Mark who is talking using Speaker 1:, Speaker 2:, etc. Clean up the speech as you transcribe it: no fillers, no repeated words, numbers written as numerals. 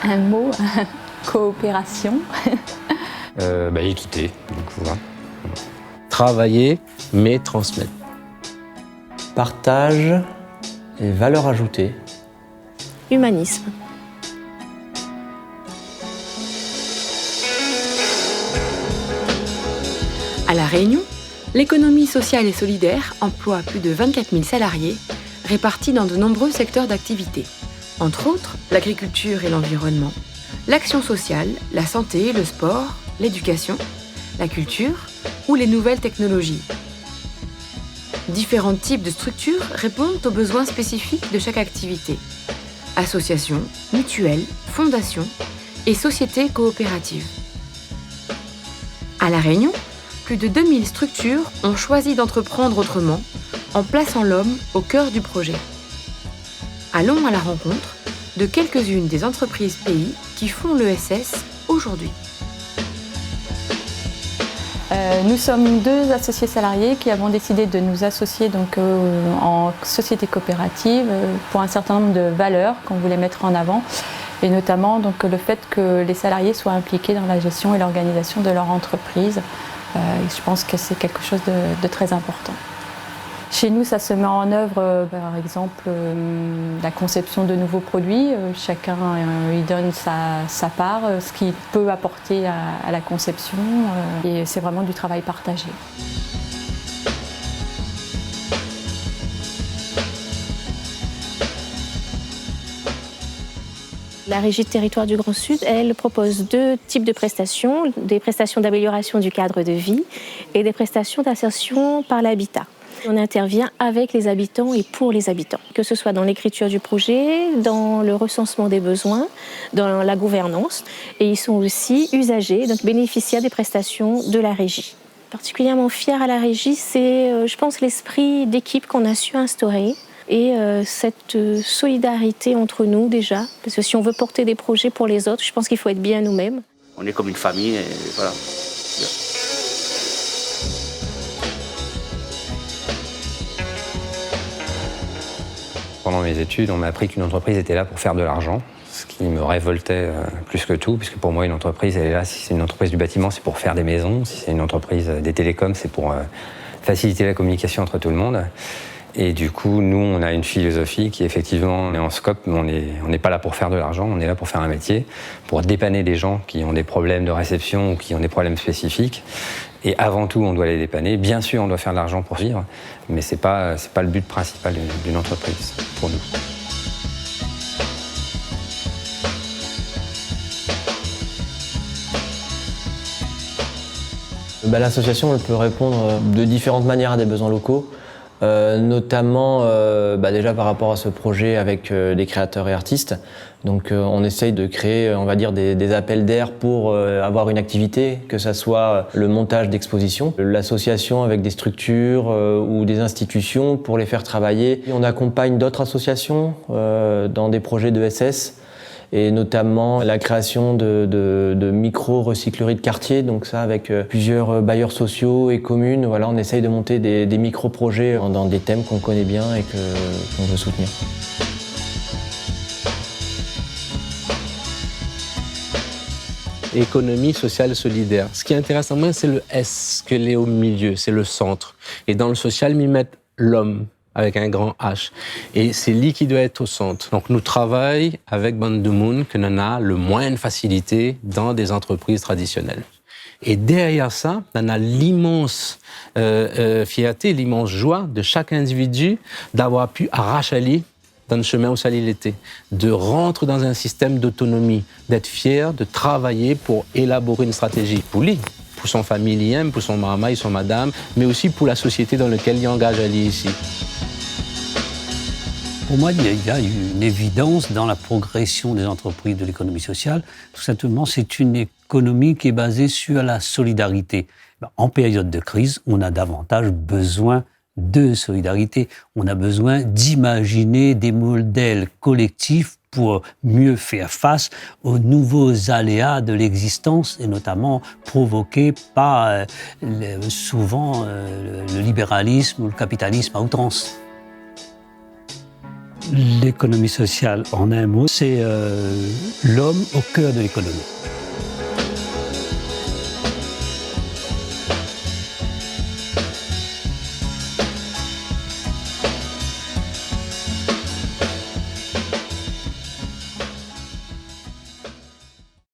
Speaker 1: Un mot, coopération.
Speaker 2: Équité, donc voilà.
Speaker 3: Travailler, mais transmettre.
Speaker 4: Partage et valeur ajoutée.
Speaker 5: Humanisme.
Speaker 6: À La Réunion, l'économie sociale et solidaire emploie plus de 24 000 salariés répartis dans de nombreux secteurs d'activité. Entre autres, l'agriculture et l'environnement, l'action sociale, la santé, le sport, l'éducation, la culture ou les nouvelles technologies. Différents types de structures répondent aux besoins spécifiques de chaque activité. Associations, mutuelles, fondations et sociétés coopératives. À La Réunion, plus de 2000 structures ont choisi d'entreprendre autrement en plaçant l'homme au cœur du projet. Allons à la rencontre de quelques-unes des entreprises pays qui font l'ESS aujourd'hui.
Speaker 1: Nous sommes 2 associés salariés qui avons décidé de nous associer en société coopérative pour un certain nombre de valeurs qu'on voulait mettre en avant, et notamment le fait que les salariés soient impliqués dans la gestion et l'organisation de leur entreprise. Je pense que c'est quelque chose de très important. Chez nous, ça se met en œuvre, par exemple, la conception de nouveaux produits. Chacun y donne sa part, ce qu'il peut apporter à la conception. Et c'est vraiment du travail partagé.
Speaker 5: La Régie de territoire du Grand Sud, elle propose 2 types de prestations, des prestations d'amélioration du cadre de vie et des prestations d'insertion par l'habitat. On intervient avec les habitants et pour les habitants, que ce soit dans l'écriture du projet, dans le recensement des besoins, dans la gouvernance. Et ils sont aussi usagers, donc bénéficiaires des prestations de la Régie. Particulièrement fière à la Régie, c'est, je pense, l'esprit d'équipe qu'on a su instaurer. Et cette solidarité entre nous déjà, parce que si on veut porter des projets pour les autres, je pense qu'il faut être bien nous-mêmes.
Speaker 7: On est comme une famille, et voilà.
Speaker 2: Pendant mes études, on m'a appris qu'une entreprise était là pour faire de l'argent, ce qui me révoltait plus que tout, puisque pour moi, une entreprise, elle est là, si c'est une entreprise du bâtiment, c'est pour faire des maisons, si c'est une entreprise des télécoms, c'est pour faciliter la communication entre tout le monde. Et du coup, nous, on a une philosophie qui, effectivement, on est en scope, mais on n'est pas là pour faire de l'argent, on est là pour faire un métier, pour dépanner des gens qui ont des problèmes de réception ou qui ont des problèmes spécifiques. Et avant tout, on doit les dépanner. Bien sûr, on doit faire de l'argent pour vivre, mais c'est pas le but principal d'une entreprise, pour nous.
Speaker 4: L'association elle peut répondre de différentes manières à des besoins locaux. Notamment déjà par rapport à ce projet avec des créateurs et artistes. Donc on essaye de créer, on va dire, des appels d'air pour avoir une activité, que ça soit le montage d'expositions, l'association avec des structures ou des institutions pour les faire travailler. Et on accompagne d'autres associations dans des projets d'ESS, et notamment la création de micro-recycleries de quartier, donc ça avec plusieurs bailleurs sociaux et communes. Voilà, on essaye de monter des micro-projets dans des thèmes qu'on connaît bien et qu'on veut soutenir.
Speaker 3: Économie sociale solidaire. Ce qui est intéressant, moi, c'est le S, que l'est au milieu, c'est le centre. Et dans le social, ils mettent l'homme, avec un grand H. Et c'est lui qui doit être au centre. Donc, nous travaillons avec Bande de Monde, que l'on a le moins de facilité dans des entreprises traditionnelles. Et derrière ça, on a l'immense fierté, l'immense joie de chaque individu d'avoir pu arracher dans le chemin où ça il était, de rentrer dans un système d'autonomie, d'être fier, de travailler pour élaborer une stratégie pour lui, pour son familien, pour son maman, son madame, mais aussi pour la société dans laquelle il engage à lui ici.
Speaker 8: Pour moi, il y a une évidence dans la progression des entreprises de l'économie sociale. Tout simplement, c'est une économie qui est basée sur la solidarité. En période de crise, on a davantage besoin de solidarité. On a besoin d'imaginer des modèles collectifs pour mieux faire face aux nouveaux aléas de l'existence, et notamment provoqués par souvent le libéralisme ou le capitalisme à outrance. L'économie sociale, en un mot, c'est l'homme au cœur de l'économie.